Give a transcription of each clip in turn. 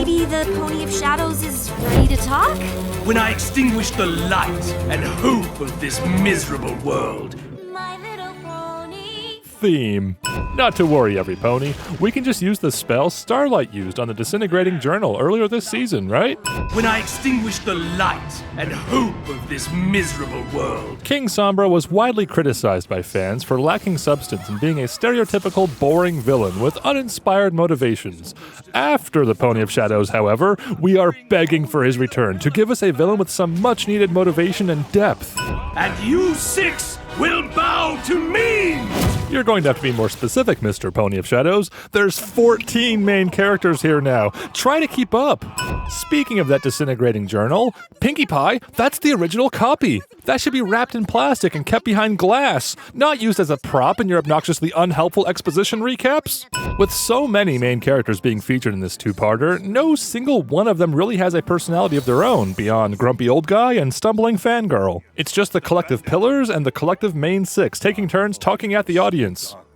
maybe the Pony of Shadows is ready to talk? When I extinguish the light and hope of this miserable world. My little pony. Theme. Not to worry, every pony. We can just use the spell Starlight used on the Disintegrating Journal earlier this season, right? When I extinguish the light and hope of this miserable world. King Sombra was widely criticized by fans for lacking substance and being a stereotypical, boring villain with uninspired motivations. After the Pony of Shadows, however, we are begging for his return to give us a villain with some much-needed motivation and depth. And you six will bow to me! You're going to have to be more specific, Mr. Pony of Shadows. There's 14 main characters here now. Try to keep up. Speaking of that Disintegrating Journal, Pinkie Pie, that's the original copy. That should be wrapped in plastic and kept behind glass, not used as a prop in your obnoxiously unhelpful exposition recaps. With so many main characters being featured in this two-parter, no single one of them really has a personality of their own beyond Grumpy Old Guy and Stumbling Fangirl. It's just the collective pillars and the collective main six taking turns talking at the audience.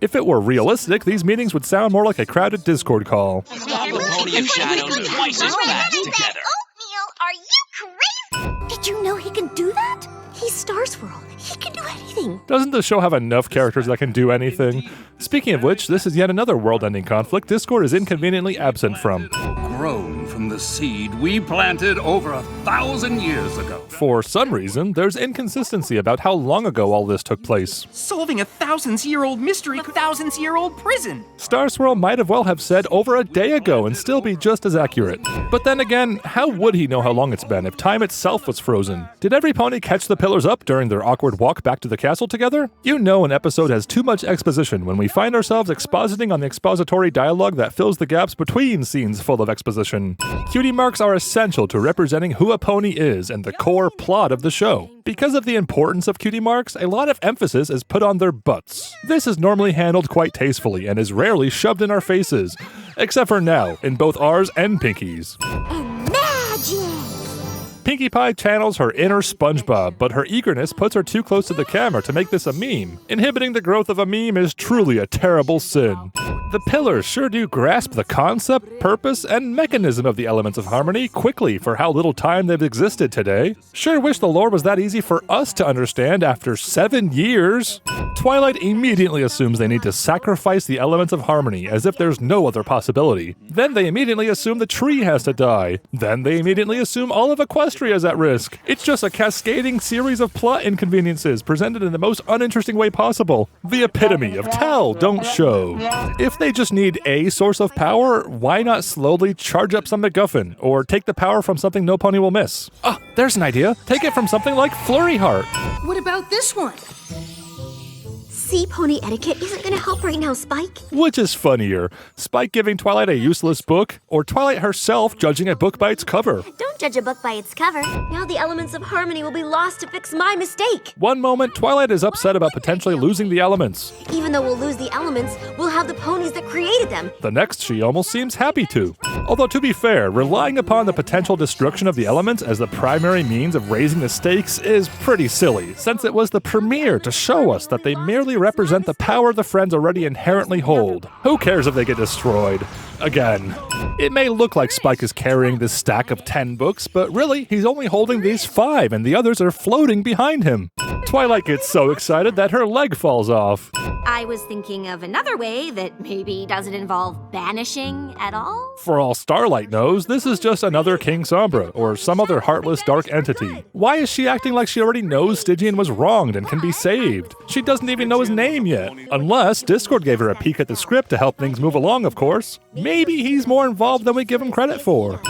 If it were realistic, these meetings would sound more like a crowded Discord call. Stop the Pony of Shadows twice as fast together. Oatmeal, are you crazy? Did you know he can do that? He's Star Swirl. He can do anything. Doesn't the show have enough characters that can do anything? Speaking of which, this is yet another world-ending conflict Discord is inconveniently absent from. Grown from the seed we planted over 1,000 years ago. For some reason, there's inconsistency about how long ago all this took place. Solving a thousands-year-old mystery, thousands-year-old prison. Star Swirl might have well have said over a day ago and still be just as accurate. But then again, how would he know how long it's been if time itself was frozen? Did every pony catch the pillars up during their awkward walk back to the castle together? You know an episode has too much exposition when we find ourselves expositing on the expository dialogue that fills the gaps between scenes full of exposition. Cutie marks are essential to representing who a pony is and the core plot of the show. Because of the importance of cutie marks, a lot of emphasis is put on their butts. This is normally handled quite tastefully and is rarely shoved in our faces. Except for now, in both ours and Pinkie's. Magic! Pinkie Pie channels her inner SpongeBob, but her eagerness puts her too close to the camera to make this a meme. Inhibiting the growth of a meme is truly a terrible sin. The pillars sure do grasp the concept, purpose, and mechanism of the elements of harmony quickly for how little time they've existed today. Sure wish the lore was that easy for us to understand after 7 years. Twilight immediately assumes they need to sacrifice the elements of harmony as if there's no other possibility. Then they immediately assume the tree has to die. Then they immediately assume all of Equestria is at risk. It's just a cascading series of plot inconveniences presented in the most uninteresting way possible. The epitome of tell, don't show. If they just need a source of power, why not slowly charge up some MacGuffin, or take the power from something no pony will miss? Ah, there's an idea. Take it from something like Flurry Heart. What about this one? Sea pony etiquette isn't gonna help right now, Spike. Which is funnier, Spike giving Twilight a useless book, or Twilight herself judging a book by its cover? Don't judge a book by its cover. Now the elements of harmony will be lost to fix my mistake. One moment, Twilight is upset about potentially losing the elements. Even though we'll lose the elements, we'll have the ponies that created them. The next, she almost seems happy to. Although to be fair, relying upon the potential destruction of the elements as the primary means of raising the stakes is pretty silly, since it was the premiere to show us that they merely represent the power the friends already inherently hold. Who cares if they get destroyed? Again. It may look like Spike is carrying this stack of 10 books, but really, he's only holding these 5 and the others are floating behind him. Twilight gets so excited that her leg falls off. I was thinking of another way that maybe doesn't involve banishing at all. For all Starlight knows, this is just another King Sombra, or some other heartless dark entity. Why is she acting like she already knows Stygian was wronged and can be saved? She doesn't even know his name yet. Unless Discord gave her a peek at the script to help things move along, of course. Maybe he's more involved than we give him credit for.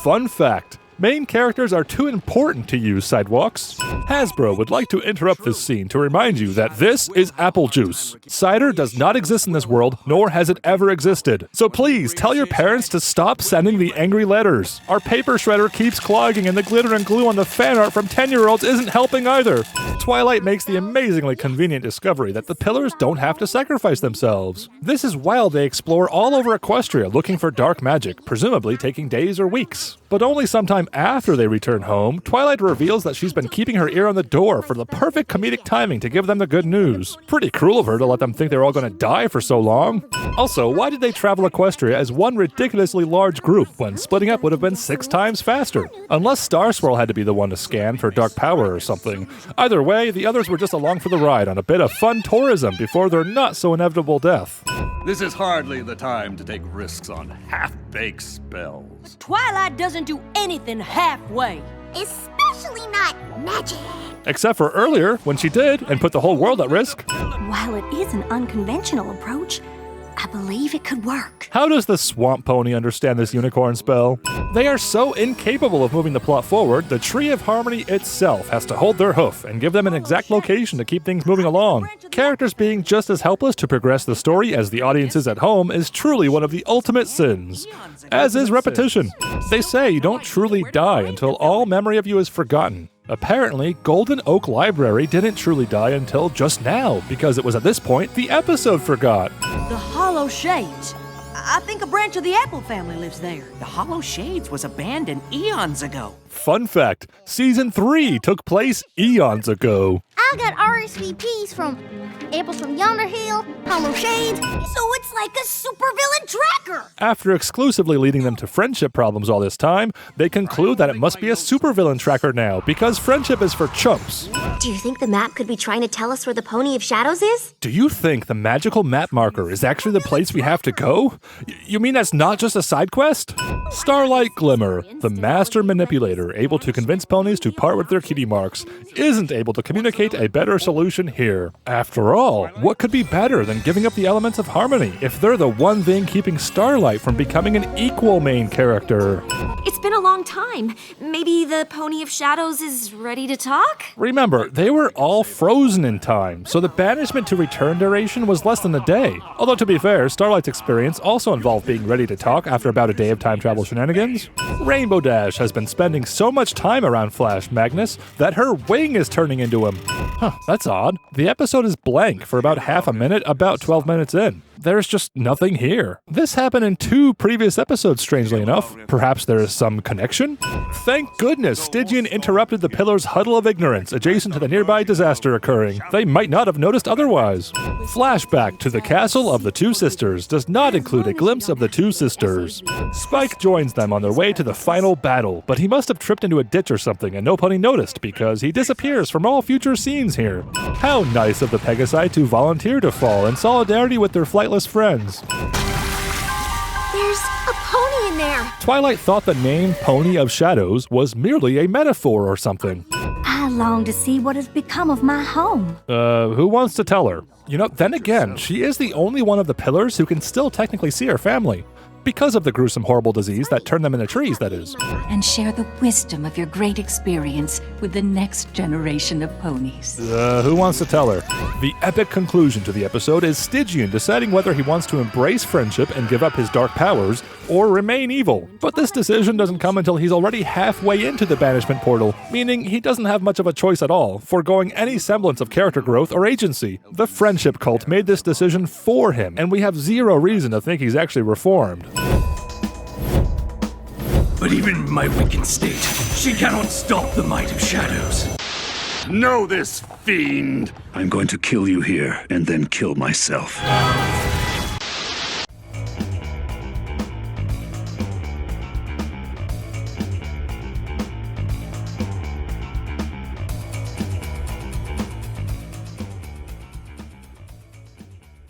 Fun fact. Main characters are too important to use sidewalks. Hasbro would like to interrupt this scene to remind you that this is apple juice. Cider does not exist in this world, nor has it ever existed. So please, tell your parents to stop sending the angry letters. Our paper shredder keeps clogging and the glitter and glue on the fan art from 10-year-olds isn't helping either. Twilight makes the amazingly convenient discovery that the pillars don't have to sacrifice themselves. This is while they explore all over Equestria looking for dark magic, presumably taking days or weeks. But only sometime after they return home, Twilight reveals that she's been keeping her ear on the door for the perfect comedic timing to give them the good news. Pretty cruel of her to let them think they were all going to die for so long. Also, why did they travel Equestria as one ridiculously large group when splitting up would have been 6 times faster? Unless Star Swirl had to be the one to scan for dark power or something. Either way, the others were just along for the ride on a bit of fun tourism before their not-so-inevitable death. This is hardly the time to take risks on half-baked spells. Twilight doesn't do anything halfway. Especially not magic. Except for earlier, when she did, and put the whole world at risk. While it is an unconventional approach, I believe it could work. How does the Swamp Pony understand this unicorn spell? They are so incapable of moving the plot forward, the Tree of Harmony itself has to hold their hoof and give them an exact location to keep things moving along. Characters being just as helpless to progress the story as the audiences at home is truly one of the ultimate sins. As is repetition. They say you don't truly die until all memory of you is forgotten. Apparently, Golden Oak Library didn't truly die until just now, because it was at this point the episode forgot. The Hollow Shades. I think a branch of the Apple family lives there. The Hollow Shades was abandoned eons ago. Fun fact, Season 3 took place eons ago. I got RSVPs from Apples from Yonder Hill, Hollow Shades, so it's like a supervillain tracker. After exclusively leading them to friendship problems all this time, they conclude that it must be a supervillain tracker now, because friendship is for chumps. Do you think the map could be trying to tell us where the Pony of Shadows is? Do you think the magical map marker is actually the place we have to go? You mean that's not just a side quest? Starlight Glimmer, the master manipulator able to convince ponies to part with their kitty marks, isn't able to communicate a better solution here. After all, what could be better than giving up the elements of harmony if they're the one thing keeping Starlight from becoming an equal main character? It's been a long time. Maybe the Pony of Shadows is ready to talk? Remember, they were all frozen in time, so the banishment to return duration was less than a day. Although to be fair, Starlight's experience also involved being ready to talk after about a day of time travel shenanigans. Rainbow Dash has been spending so much time around Flash Magnus that her wing is turning into him. Huh, that's odd. The episode is blank for about half a minute, about 12 minutes in. There's just nothing here. This happened in 2 previous episodes, strangely enough. Perhaps there is some connection? Thank goodness Stygian interrupted the Pillar's huddle of ignorance adjacent to the nearby disaster occurring. They might not have noticed otherwise. Flashback to the castle of the 2 sisters does not include a glimpse of the 2 sisters. Spike joins them on their way to the final battle, but he must have tripped into a ditch or something and no pony noticed because he disappears from all future scenes here. How nice of the Pegasi to volunteer to fall in solidarity with their flightless friends. There's a pony in there. Twilight thought the name Pony of Shadows was merely a metaphor or something. I long to see what has become of my home. Who wants to tell her? You know, then again, she is the only one of the Pillars who can still technically see her family. Because of the gruesome, horrible disease that turned them into trees, that is. And share the wisdom of your great experience with the next generation of ponies. Who wants to tell her? The epic conclusion to the episode is Stygian deciding whether he wants to embrace friendship and give up his dark powers, or remain evil. But this decision doesn't come until he's already halfway into the banishment portal, meaning he doesn't have much of a choice at all, foregoing any semblance of character growth or agency. The friendship cult made this decision for him, and we have zero reason to think he's actually reformed. But even in my weakened state, she cannot stop the might of shadows. Know this, fiend! I'm going to kill you here and then kill myself.